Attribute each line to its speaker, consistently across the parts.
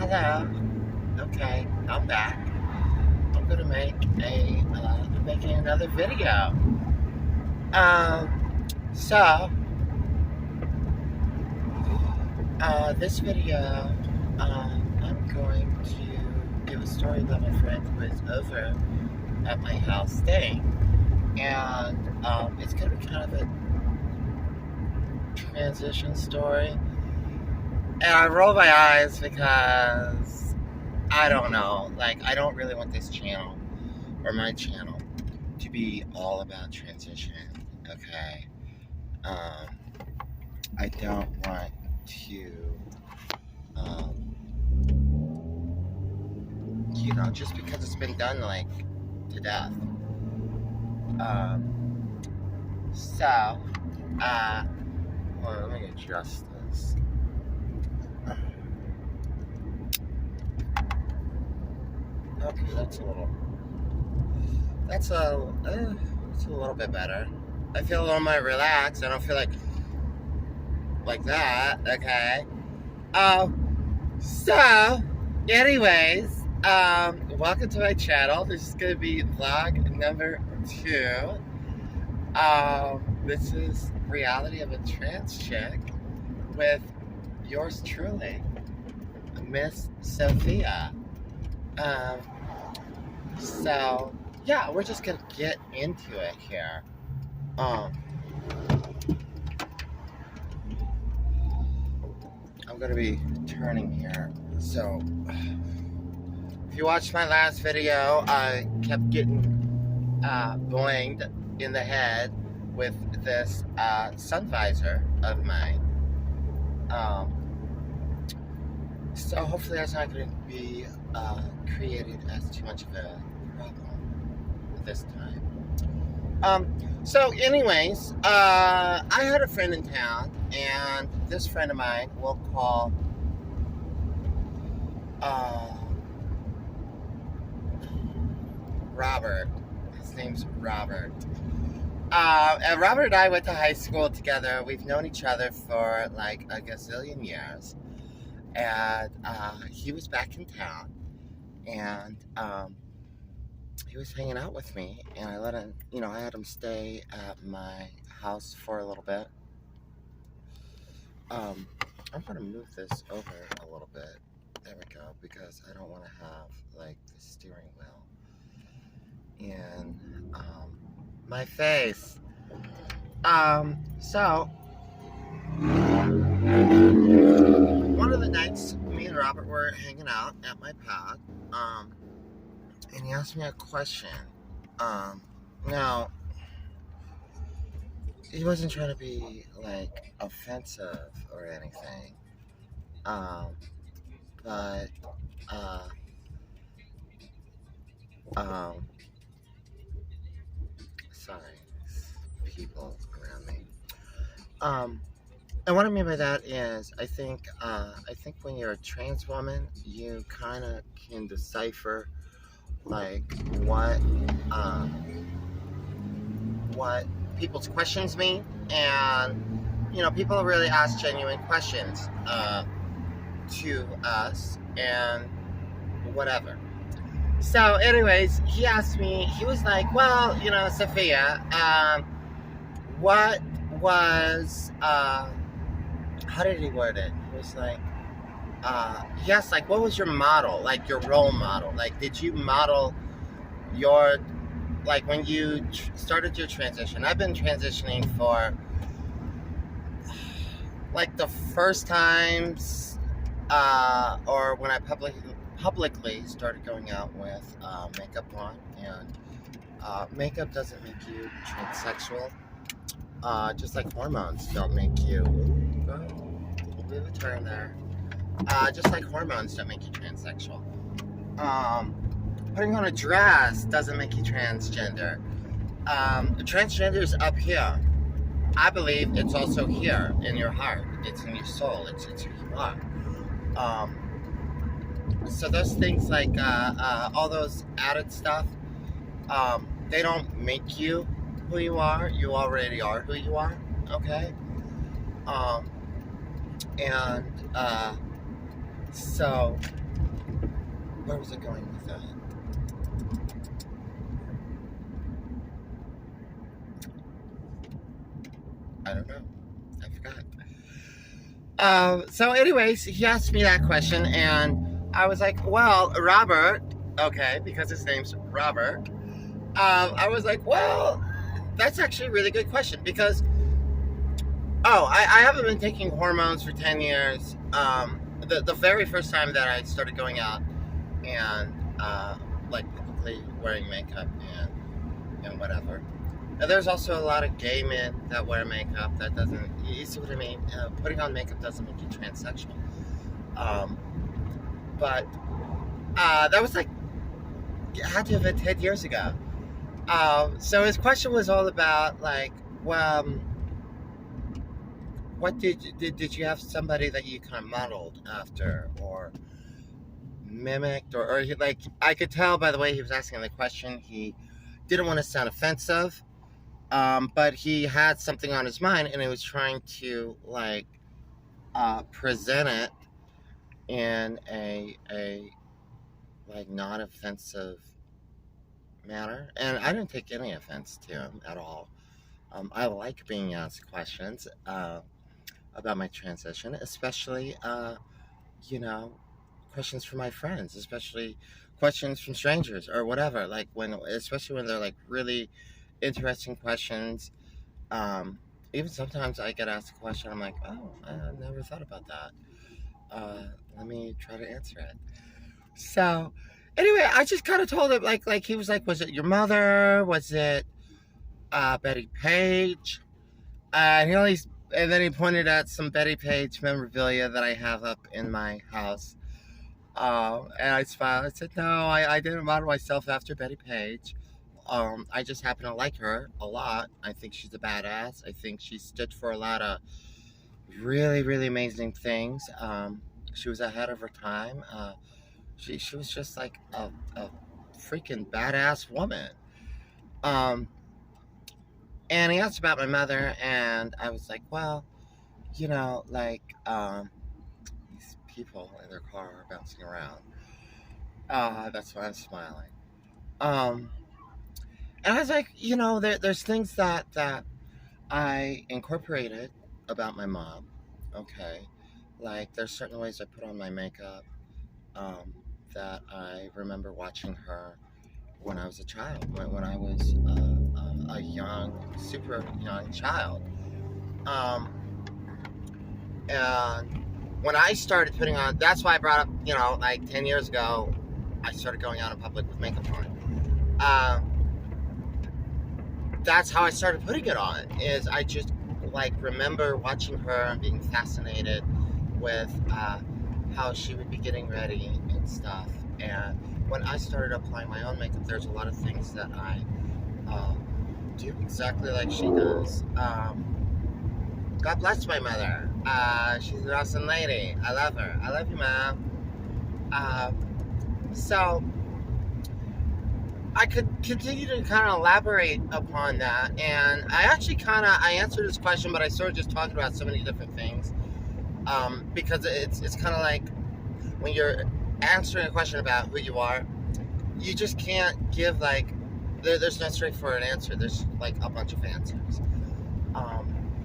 Speaker 1: Hello. Okay, I'm back. I'm gonna make making another video. So this video, I'm going to give a story about my friend who is over at my house staying, and it's gonna be kind of a transition story. And I roll my eyes because I don't know, like I don't really want this channel or my channel to be all about transition. Okay. I don't want to, just because it's been done like to death. So, hold on, let me adjust this. Okay, that's a little bit better. I feel a little more relaxed. I don't feel like that. Okay. So, anyways, welcome to my channel. This is gonna be vlog number 2. This is reality of a trans chick with yours truly, Miss Sophia. So yeah, we're just gonna get into it here. I'm gonna be turning here. So if you watched my last video, I kept getting boinged in the head with this sun visor of mine. So hopefully that's not going to be created as too much of a problem this time. So anyways, I had a friend in town, and this friend of mine we'll call Robert. His name's Robert. And Robert and I went to high school together. We've known each other for like a gazillion years. And he was back in town, and he was hanging out with me, and I let him, I had him stay at my house for a little bit. I'm going to move this over a little bit. There we go, because I don't want to have like the steering wheel in my face. So one of the nights, me and Robert were hanging out at my pad, and he asked me a question. Now, he wasn't trying to be like offensive or anything, but sorry, people around me. And what I mean by that is, I think when you're a trans woman, you kind of can decipher like what people's questions mean, and people really ask genuine questions to us and whatever. So, anyways, he asked me. He was like, "Well, Sophia, what was how did he word it? He was like, yes, like, what was your model, like your role model? Like, did you model your, like, when you started your transition? I've been transitioning for, like, the first times, or when I publicly started going out with makeup on, and makeup doesn't make you transsexual. Just like hormones don't make you, we'll move a turn there. Just like hormones don't make you transsexual. Putting on a dress doesn't make you transgender. Transgender is up here. I believe it's also here in your heart. It's in your soul. It's who you are. So those things like all those added stuff, they don't make you who you are. You already are who you are. Okay. So Where was I going with that? I don't know. I forgot. So, anyways, he asked me that question, and I was like, well, Robert, okay, because his name's Robert. I was like, well, that's actually a really good question because, I haven't been taking hormones for 10 years. The very first time that I started going out and, like, publicly wearing makeup and whatever. And there's also a lot of gay men that wear makeup that doesn't, you see what I mean? Putting on makeup doesn't make you transsexual. But that was like, it had to have been 10 years ago. So his question was all about like, well, what did you have somebody that you kind of modeled after or mimicked or he, like, I could tell by the way he was asking the question, he didn't want to sound offensive. But he had something on his mind and he was trying to like present it in a like not offensive manner. And I didn't take any offense to him at all. I like being asked questions about my transition, especially you know, questions from my friends, especially questions from strangers or whatever. Like especially when they're like really interesting questions. Even sometimes I get asked a question, I'm like, oh, I never thought about that. Let me try to answer it. So, anyway, I just kind of told him, like he was like, was it your mother? Was it Betty Page? And then he pointed at some Betty Page memorabilia that I have up in my house. And I smiled. I said, no, I didn't model myself after Betty Page. I just happen to like her a lot. I think she's a badass. I think she stood for a lot of really, really amazing things. She was ahead of her time. She was just like a freaking badass woman. Um, and he asked about my mother, and I was like, well, you know, like these people in their car are bouncing around. That's why I'm smiling. Um, And I was like, you know, there's things that I incorporated about my mom. Okay, like there's certain ways I put on my makeup um, that I remember watching her when I was a child, when I was a young, super young child. Um, and when I started putting on, that's why I brought up, you know, like 10 years ago, I started going out in public with makeup on. That's how I started putting it on, is I just like remember watching her and being fascinated with how she would be getting ready and stuff. And when I started applying my own makeup, there's a lot of things that I do exactly like she does. God bless my mother. She's an awesome lady. I love her. I love you, Mom. So I could continue to kind of elaborate upon that, and I actually I answered this question, but I sort of just talked about so many different things, because it's kind of like when you're answering a question about who you are, you just can't give like there's no straightforward answer. There's like a bunch of answers,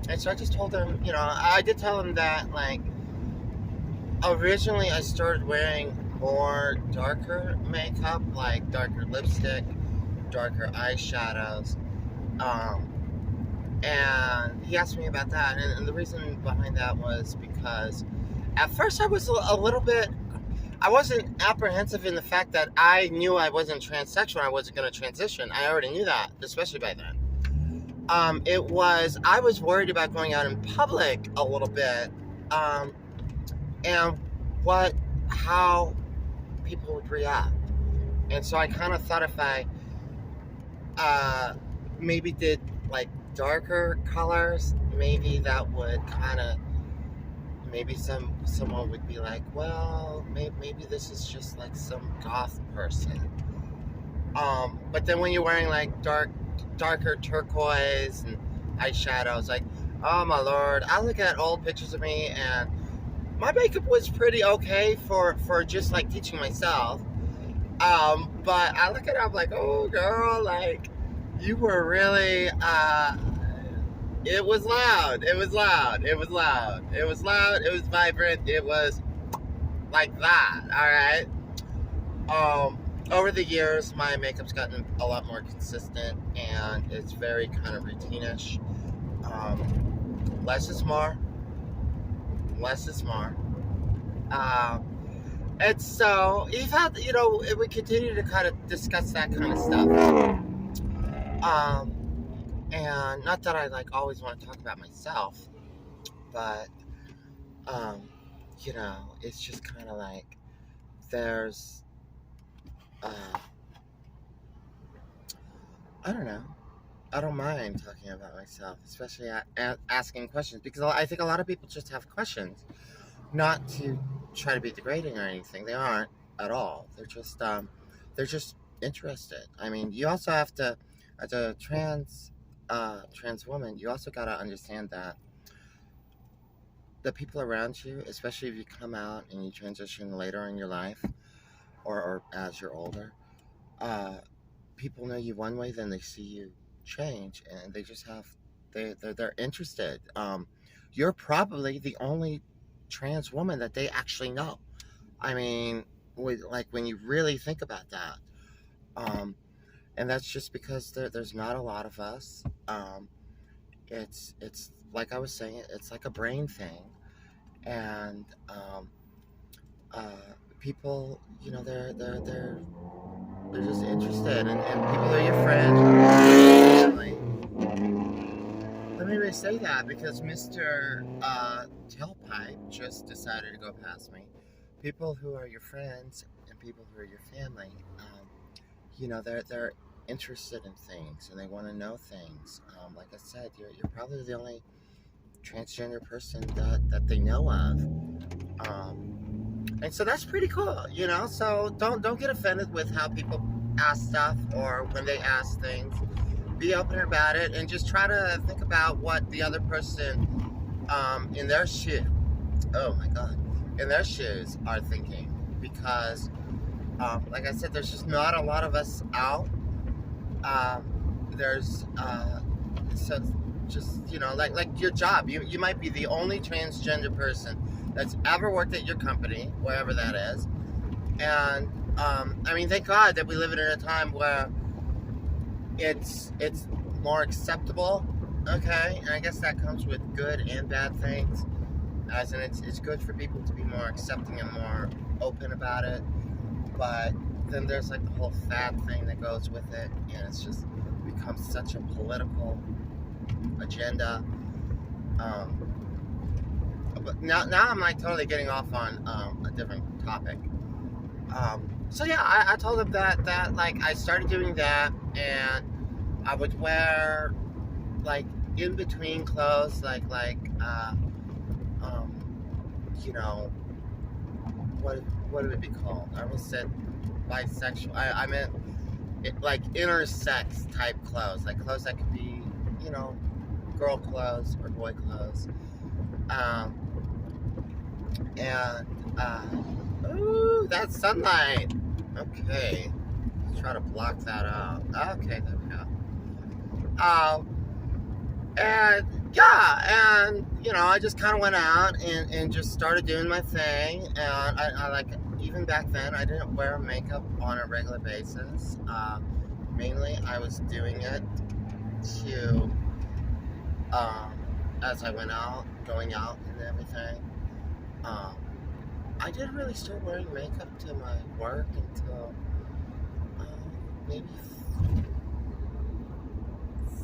Speaker 1: and so I just told him, you know, I did tell him that like originally I started wearing more darker makeup, like darker lipstick, darker eyeshadows. And he asked me about that, and the reason behind that was because at first I was a little bit, I wasn't apprehensive in the fact that I knew I wasn't transsexual, I wasn't going to transition. I already knew that, especially by then. I was worried about going out in public a little bit, and how people would react. And so I kind of thought if I maybe did like darker colors, maybe that would kind of, maybe someone would be like, well, maybe this is just like some goth person. But then when you're wearing like darker turquoise and eyeshadows, like, oh my lord, I look at old pictures of me and my makeup was pretty okay for just like teaching myself. But I look at her, I'm like, oh girl, like you were really it was loud. It was loud. It was loud. It was loud. It was vibrant. It was like that. All right. Over the years, my makeup's gotten a lot more consistent, and it's very kind of routine-ish. Less is more. Less is more. Um, and so, you've had, we continue to kind of discuss that kind of stuff. Um, and not that I like always want to talk about myself, but um, it's just kind of like there's, uh, I don't know. I don't mind talking about myself, especially asking questions, because I think a lot of people just have questions, not to try to be degrading or anything. They aren't at all. They're just interested. I mean, you also have to, as a trans woman, you also got to understand that the people around you, especially if you come out and you transition later in your life, or as you're older, uh, people know you one way, then they see you change, and they just have they're interested. You're probably the only trans woman that they actually know. I mean, like when you really think about that, um, and that's just because there's not a lot of us. It's like I was saying, it's like a brain thing, and uh, people, they're just interested, and people are your friends, family. Let me really say that because Mr. Tailpipe just decided to go past me. People who are your friends and people who are your family, they're interested in things and they want to know things. Like I said, you're probably the only transgender person that they know of. And so that's pretty cool, So don't get offended with how people ask stuff or when they ask things. Be open about it and just try to think about what the other person in their shoe. Oh my God, in their shoes are thinking, because like I said, there's just not a lot of us out. There's so just like your job. You might be the only transgender person that's ever worked at your company, wherever that is. And I mean, thank God that we live in a time where it's more acceptable. Okay, and I guess that comes with good and bad things. As in, it's good for people to be more accepting and more open about it. But then there's like the whole fad thing that goes with it, and it's just becomes such a political agenda. But now I'm like totally getting off on a different topic. So yeah, I told him that like I started doing that, and I would wear like in between clothes, like um, you know, what would it be called? I almost said bisexual. I meant like intersex type clothes, like clothes that could be, girl clothes or boy clothes. Um, and ooh, that's sunlight. Okay, let's try to block that out. Okay, there we go. And yeah, and I just kind of went out and just started doing my thing. And I like, even back then, I didn't wear makeup on a regular basis. Mainly, I was doing it to as I went out, going out and everything. I didn't really start wearing makeup to my work until maybe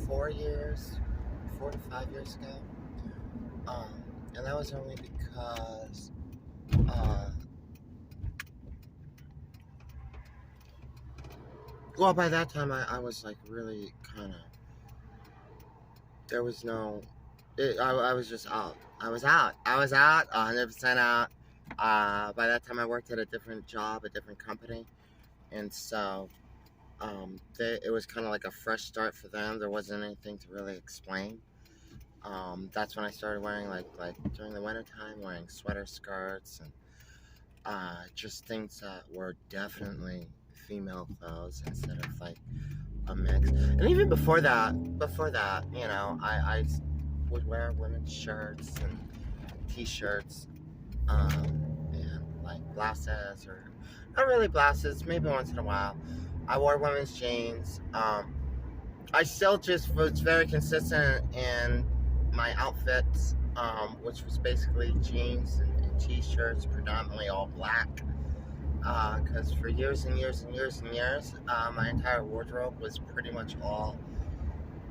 Speaker 1: 4 to 5 years ago. And that was only because well, by that time I was like really kind of, there was no, I was just out. I was out 100% out. By that time I worked at a different job, a different company, and so it was kind of like a fresh start for them. There wasn't anything to really explain. That's when I started wearing like during the wintertime, wearing sweater skirts and just things that were definitely female clothes instead of like a mix. And even before that, you know, I would wear women's shirts and t-shirts, and like blouses, or not really blouses, maybe once in a while. I wore women's jeans. I still just was very consistent in my outfits, which was basically jeans and t-shirts, predominantly all black. Because for years and years and years and years, my entire wardrobe was pretty much all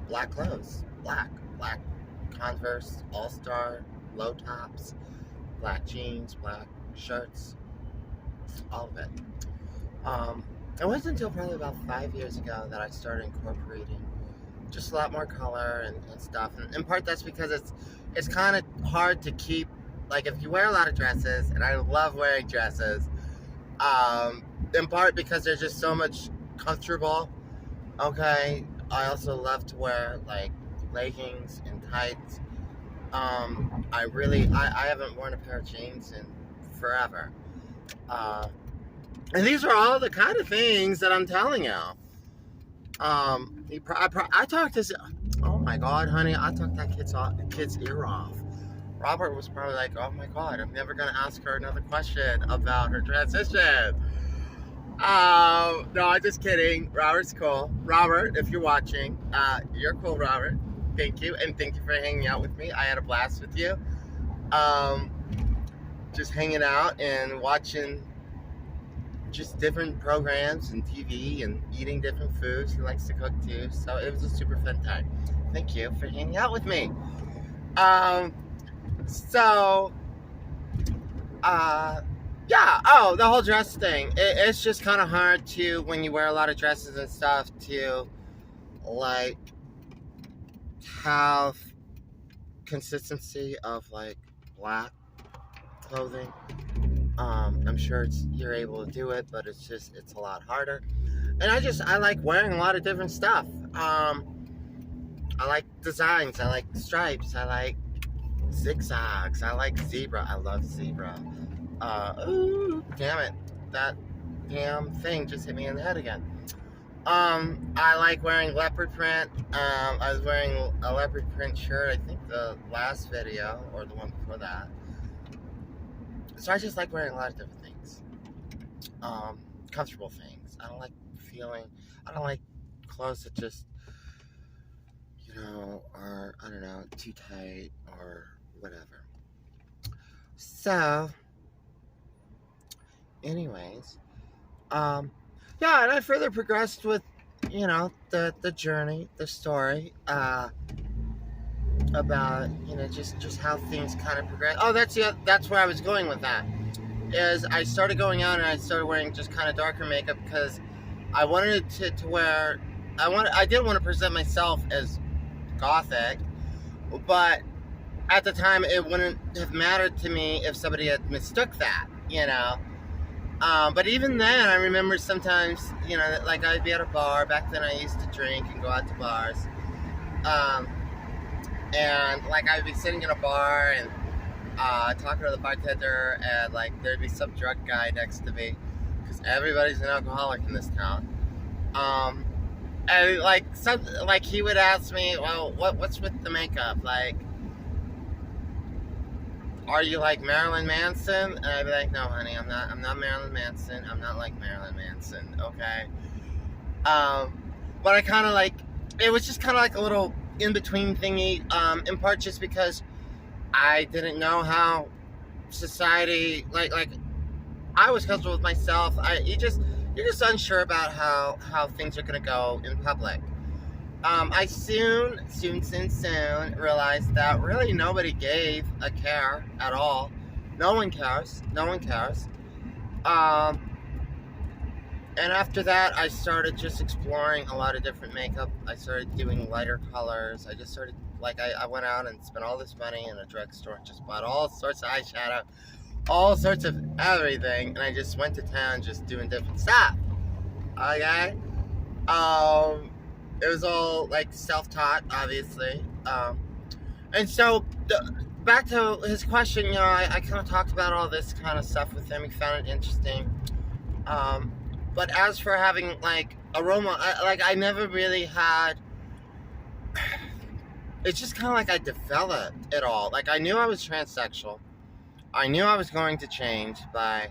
Speaker 1: black clothes. Black Converse, All-Star, low tops, black jeans, black shirts, all of it. It wasn't until probably about 5 years ago that I started incorporating just a lot more color and stuff. And in part that's because it's kind of hard to keep, like if you wear a lot of dresses, and I love wearing dresses, in part because they're just so much comfortable. Okay, I also love to wear like leggings and tights. I haven't worn a pair of jeans in forever. And these are all the kind of things that I'm telling you. I talked this. Oh my God, honey, I talked that kid's ear off. Robert was probably like, "Oh my God, I'm never gonna ask her another question about her transition." No, I'm just kidding. Robert's cool. Robert, if you're watching, you're cool, Robert. Thank you, and thank you for hanging out with me. I had a blast with you. Just hanging out and watching just different programs and TV and eating different foods. He likes to cook too, so it was a super fun time. Thank you for hanging out with me. Yeah, oh, the whole dress thing. It's just kind of hard to, when you wear a lot of dresses and stuff, to like have consistency of like black clothing. I'm sure you're able to do it, but it's a lot harder. And I like wearing a lot of different stuff. I like designs, I like stripes, I like zigzags, I like zebra. I love zebra. Ooh, damn it. That damn thing just hit me in the head again. I like wearing leopard print. I was wearing a leopard print shirt, I think the last video, or the one before that. So I just like wearing a lot of different things. Comfortable things. I don't like clothes that just, you know, are, I don't know, too tight or whatever. So, anyways, yeah, and I further progressed with, you know, the journey, the story, about, you know, just how things kind of progress. Oh, that's where I was going with that. Is I started going out and I started wearing just kind of darker makeup because I wanted to wear. I didn't want to present myself as gothic, but at the time it wouldn't have mattered to me if somebody had mistook that, you know. But even then, I remember sometimes, you know, like I'd be at a bar. Back then, I used to drink and go out to bars. And like I'd be sitting in a bar and talking to the bartender, and like there'd be some drunk guy next to me, because everybody's an alcoholic in this town. And like he would ask me, "Well, what's with the makeup? Like, are you like Marilyn Manson?" And I'd be like, "No, honey, I'm not Marilyn Manson. I'm not like Marilyn Manson, okay?" But I kind of like, it was just kind of like a little in-between thingy, in part just because I didn't know how society, like I was comfortable with myself. You're just unsure about how things are going to go in public. I soon realized that really nobody gave a care at all. No one cares. And after that, I started just exploring a lot of different makeup. I started doing lighter colors. I just started, like, I went out and spent all this money in a drugstore and just bought all sorts of eyeshadow, all sorts of everything, and I just went to town just doing different stuff. Okay? It was all, like, self-taught, obviously. And so, back to his question, you know, I kind of talked about all this kind of stuff with him. He found it interesting. But as for having like a role, I never really had. It's just kind of like I developed it all. Like I knew I was transsexual. I knew I was going to change by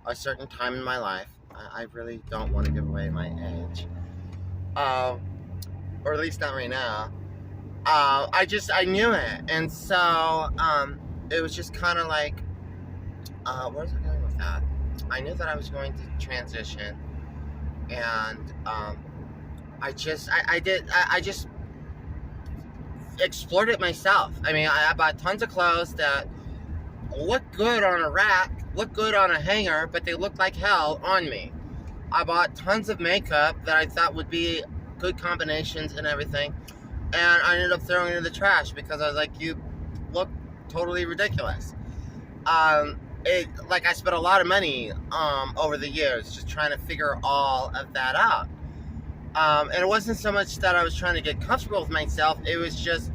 Speaker 1: a certain time in my life. I really don't want to give away my age, or at least not right now. I knew it, and so it was just kind of like, where was I going with that? I knew that I was going to transition, and I just explored it myself. I mean, I bought tons of clothes that look good on a rack, look good on a hanger, but they look like hell on me. I bought tons of makeup that I thought would be good combinations and everything, and I ended up throwing it in the trash because I was like, you look totally ridiculous. I spent a lot of money over the years just trying to figure all of that out. And it wasn't so much that I was trying to get comfortable with myself, it was just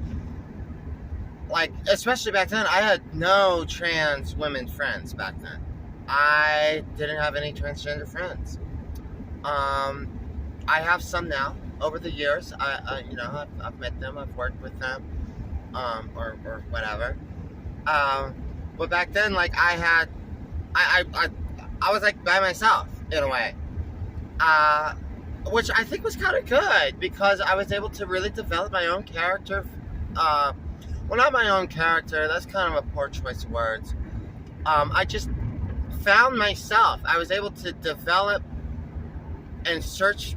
Speaker 1: like, especially back then, I had no trans women friends back then. I didn't have any transgender friends. I have some now over the years. I've met them, I've worked with them, or whatever. But back then, like I was like by myself in a way, which I think was kind of good because I was able to really develop my own character. Well, not my own character. That's kind of a poor choice of words. I just found myself. I was able to develop and search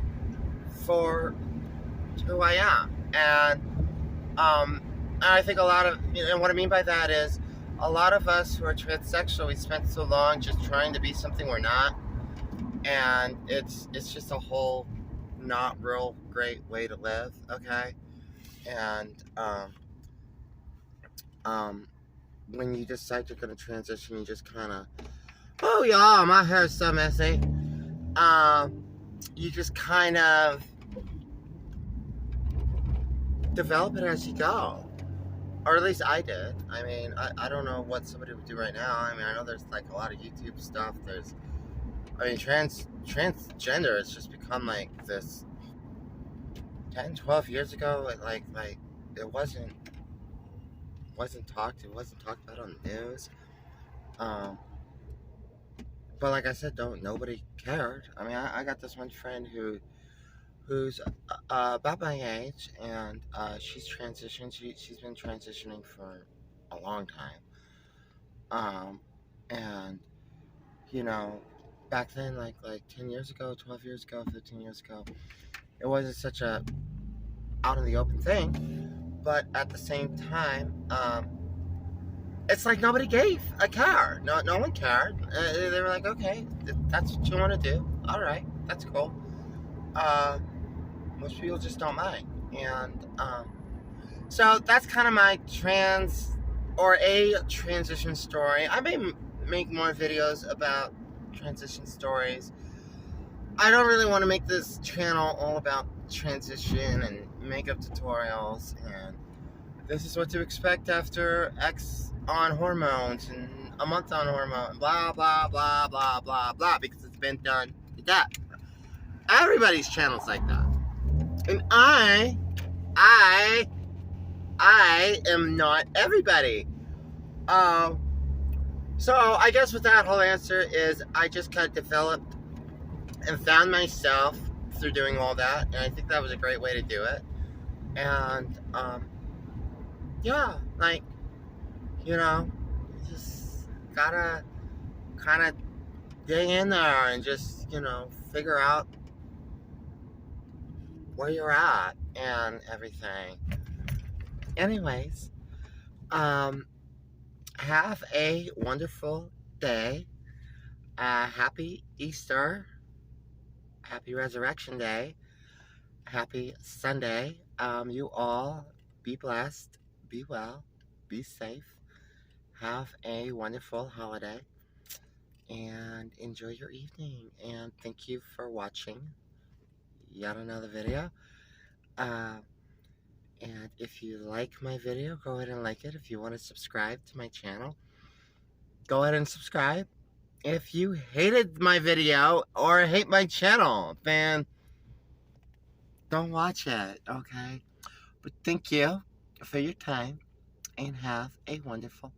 Speaker 1: for who I am, and I think a lot of, and what I mean by that is, a lot of us who are transsexual, we spent so long just trying to be something we're not, and it's just a whole not real great way to live. Okay, and when you decide you're gonna transition, you just kind of, oh y'all, my hair's so messy. You just kind of develop it as you go. Or at least I did. I mean, I don't know what somebody would do right now. I mean, I know there's like a lot of YouTube stuff. Transgender has just become like this. 10, 12 years ago, like it wasn't talked about on the news. But like I said, nobody cared. I mean, I got this one friend who's about my age, and she's transitioned. She's been transitioning for a long time. And back then, like 10 years ago, 12 years ago, 15 years ago, it wasn't such a out in the open thing. But at the same time, it's like nobody gave a care. No one cared. They were like, okay, that's what you want to do. All right, that's cool. Most people just don't mind, and so that's kind of my transition story. I may make more videos about transition stories. I don't really want to make this channel all about transition and makeup tutorials and this is what to expect after X on hormones and a month on hormones, blah blah blah blah blah blah, because it's been done to death. Everybody's channel's like that. And I am not everybody. So I guess with that whole answer is I just kind of developed and found myself through doing all that, and I think that was a great way to do it. And yeah, like, just gotta kind of dig in there and just, figure out where you're at and everything. Anyways, have a wonderful day. Happy Easter. Happy Resurrection Day. Happy Sunday. You all be blessed, be well, be safe. Have a wonderful holiday and enjoy your evening. And thank you for watching yet another video. And if you like my video, go ahead and like it. If you want to subscribe to my channel, go ahead and subscribe. If you hated my video or hate my channel, then don't watch it, okay? But thank you for your time and have a wonderful